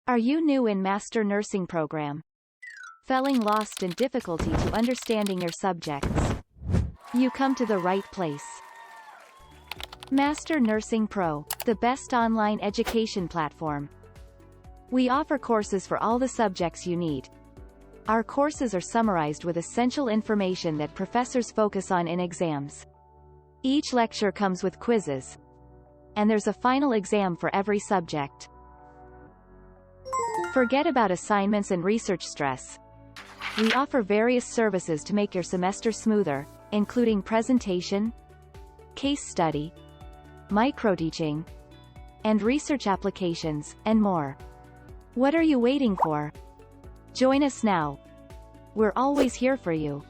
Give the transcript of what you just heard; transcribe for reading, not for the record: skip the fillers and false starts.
Are you new in Master Nursing Program? Feeling lost and difficulty to understanding your subjects? You come to the right place. Master Nursing Pro, the best online education platform. We offer courses for all the subjects you need. Our courses are summarized with essential information that professors focus on in exams. Each lecture comes with quizzes, and there's a final exam for every subject. Forget about assignments and research stress. We offer various services to make your semester smoother, including presentation, case study, microteaching, and research applications, and more. What are you waiting for? Join us now. We're always here for you.